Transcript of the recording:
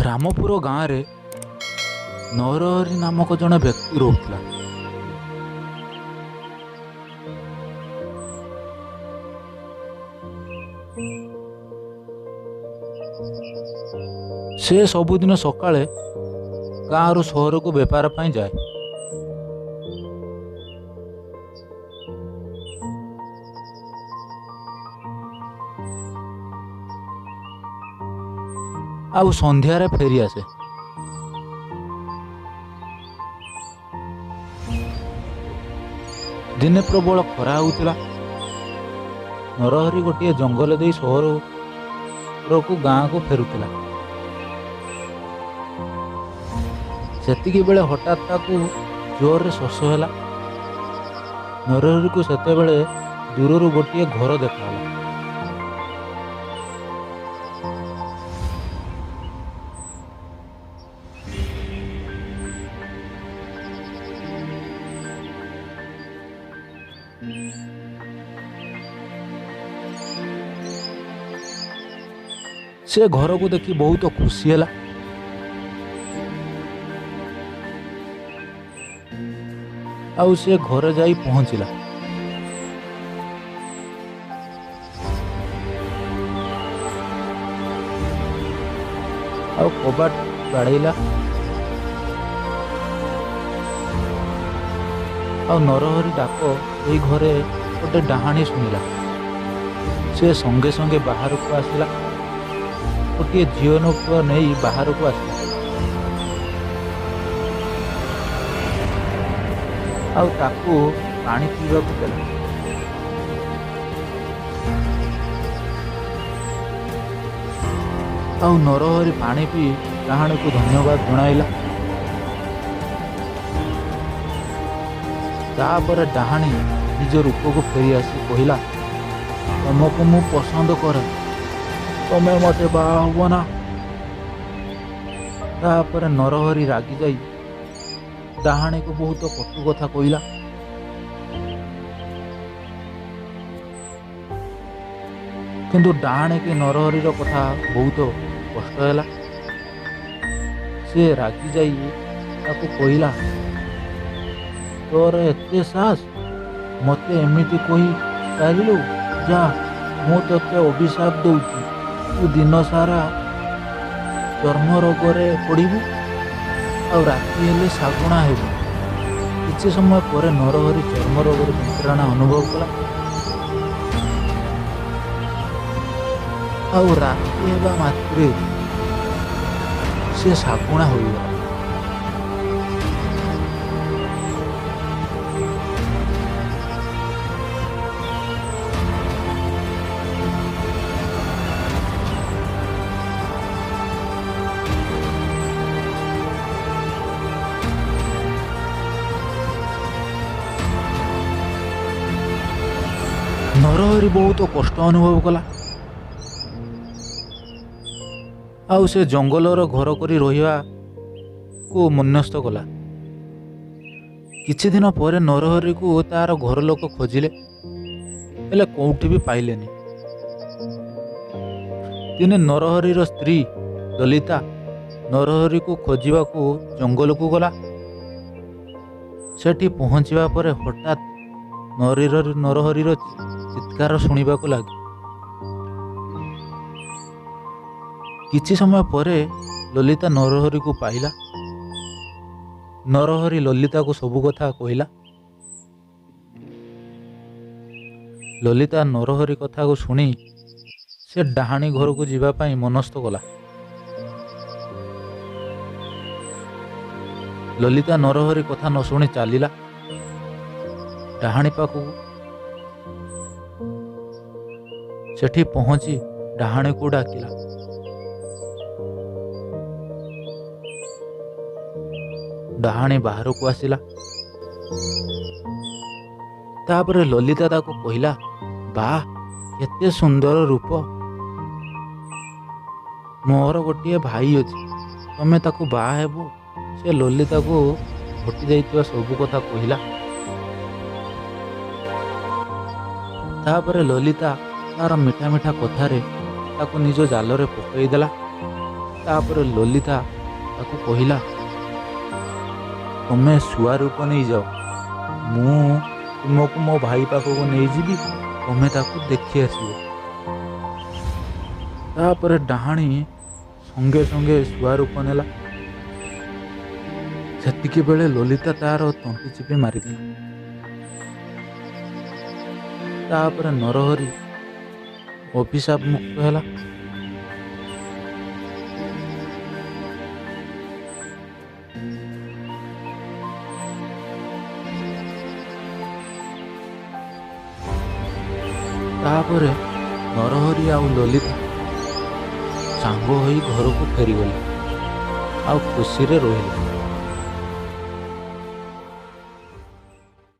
ରାମପୁର ଗାଁରେ ନରହରି ନାମକ ଜଣେ ବ୍ୟକ୍ତି ରହୁଥିଲା। ସେ ସବୁଦିନ ସକାଳେ ଗାଁରୁ ସହରକୁ ବେପାର ପାଇଁ ଯାଏ। ଆଉ ସନ୍ଧ୍ୟାରେ ଫେରି ଆସେ। ଦିନେ ପ୍ରବଳ ଖରା ହେଉଥିଲା। ନରହରି ଗୋଟିଏ ଜଙ୍ଗଲ ଦେଇ ସହରକୁ ଗାଁକୁ ଫେରୁଥିଲା। ସେତିକି ବେଳେ ହଠାତ୍ ତାକୁ ଜୋରରେ ଶୋଷ ହେଲା। ନରହରିକୁ ସେତେବେଳେ ଦୂରରୁ ଗୋଟିଏ ଘର ଦେଖାଗଲା। ସେ ଘରକୁ ଦେଖି ବହୁତ ଖୁସି ହେଲା। ଆଉ ସେ ଘରେ ଯାଇ ପହଞ୍ଚିଲା। ଆଉ କବାଟ ବାଡ଼େଇଲା। ଆଉ ନରହରି ଡାକ ଏଇ ଘରେ ଗୋଟେ ଡାହାଣୀ ଶୁଣିଲା। ସେ ସଙ୍ଗେ ସଙ୍ଗେ ବାହାରକୁ ଆସିଲା। ଗୋଟିଏ ଝିଅ ପୁଅ ନେଇ ବାହାରକୁ ଆସିଲା। ଆଉ ତାକୁ ପାଣି ପିଇବାକୁ ଦେଲା। ଆଉ ନରହରି ପାଣି ପିଇ ଡାହାଣୀକୁ ଧନ୍ୟବାଦ ଜଣାଇଲା। ତାପରେ ଡାହାଣୀ ନିଜ ରୂପକୁ ଫେରି ଆସି କହିଲା, ତମକୁ ମୁଁ ପସନ୍ଦ କରେ, ତମେ ମତେ ବାହା ହବ ନା? ତାପରେ ନରହରି ରାଗି ଯାଇ ଡାହାଣୀକୁ ବହୁତ କଟୁ କଥା କହିଲା। କିନ୍ତୁ ଡାହାଣୀକି ନରହରିର କଥା ବହୁତ କଷ୍ଟ ହେଲା। ସେ ରାଗି ଯାଇ ତାକୁ କହିଲା, ତୋର ଏତେ ସାହସ, ମତେ ଏମିତି କହି ପାରିଲୁ? ଯା, ମୁଁ ତତେ ଅଭିଶାପ ଦଉଛି, ତୁ ଦିନ ସାରା ଚର୍ମ ରୋଗରେ ପଡ଼ିବୁ, ଆଉ ରାତି ହେଲେ ଶାଗୁଣା ହେବୁ। କିଛି ସମୟ ପରେ ନରହରି ଚର୍ମ ରୋଗର ଯନ୍ତ୍ରଣା ଅନୁଭବ କଲା। ଆଉ ରାତି ହେବା ମାତ୍ରେ ସେ ଶାଗୁଣା ହୋଇଗଲା। ନରହରି ବହୁତ କଷ୍ଟ ଅନୁଭବ କଲା। ଆଉ ସେ ଜଙ୍ଗଲର ଘର କରି ରହିବାକୁ ମନସ୍ଥ କଲା। କିଛି ଦିନ ପରେ ନରହରିକୁ ତାର ଘର ଲୋକ ଖୋଜିଲେ, ହେଲେ କୋଉଠି ବି ପାଇଲେନି। ଦିନେ ନରହରିର ସ୍ତ୍ରୀ ଲଲିତା ନରହରିକୁ ଖୋଜିବାକୁ ଜଙ୍ଗଲକୁ ଗଲା। ସେଠି ପହଞ୍ଚିବା ପରେ ହଠାତ୍ ନରହରିର ଚିତ୍କାର ଶୁଣିବାକୁ ଲାଗେ। କିଛି ସମୟ ପରେ ଲଲିତା ନରହରିକୁ ପାଇଲା। ନରହରି ଲଲିତାକୁ ସବୁ କଥା କହିଲା। ଲଲିତା ନରହରି କଥାକୁ ଶୁଣି ସେ ଡାହାଣୀ ଘରକୁ ଯିବା ପାଇଁ ମନସ୍ଥ କଲା। ଲଲିତା ନରହରି କଥା ନ ଶୁଣି ଚାଲିଲା ଡାହାଣୀ ପାଖକୁ। ସେଠି ପହଞ୍ଚି ଡାହାଣୀକୁ ଡାକିଲା। ଡାହାଣୀ ବାହାରକୁ ଆସିଲା। ତାପରେ ଲଲିତା ତାକୁ କହିଲା, ବାଃ, କେତେ ସୁନ୍ଦର ରୂପ, ମୋର ଗୋଟିଏ ଭାଇ ଅଛି, ତମେ ତାକୁ ବାହା ହେବ? ସେ ଲଲିତାକୁ ଘଟି ଯାଇଥିବା ସବୁ କଥା କହିଲା। ତାପରେ ଲଲିତା ତାର ମିଠା ମିଠା କଥାରେ ତାକୁ ନିଜ ଜାଲରେ ପକାଇ ଦେଲା। ତାପରେ ଲଲିତା ତାକୁ କହିଲା, ତମେ ଶୁଆ ରୂପ ନେଇଯାଅ, ମୁଁ ତୁମକୁ ମୋ ଭାଇ ପାଖକୁ ନେଇଯିବି, ତମେ ତାକୁ ଦେଖି ଆସିବ। ତାପରେ ଡାହାଣୀ ସଙ୍ଗେ ସଙ୍ଗେ ଶୁଆ ରୂପ ନେଲା। ସେତିକି ବେଳେ ଲଲିତା ତାର ତଣ୍ଟି ଚିପି ମାରିଦେଲା। ତାପରେ ନରହରି ଅଭିଶାପ ମୁକ୍ତ ହେଲା। ତାପରେ ନରହରି ଆଉ ଲଲିତା ସାଙ୍ଗ ହୋଇ ଘରକୁ ଫେରିଗଲେ ଆଉ ଖୁସିରେ ରହିଲେ।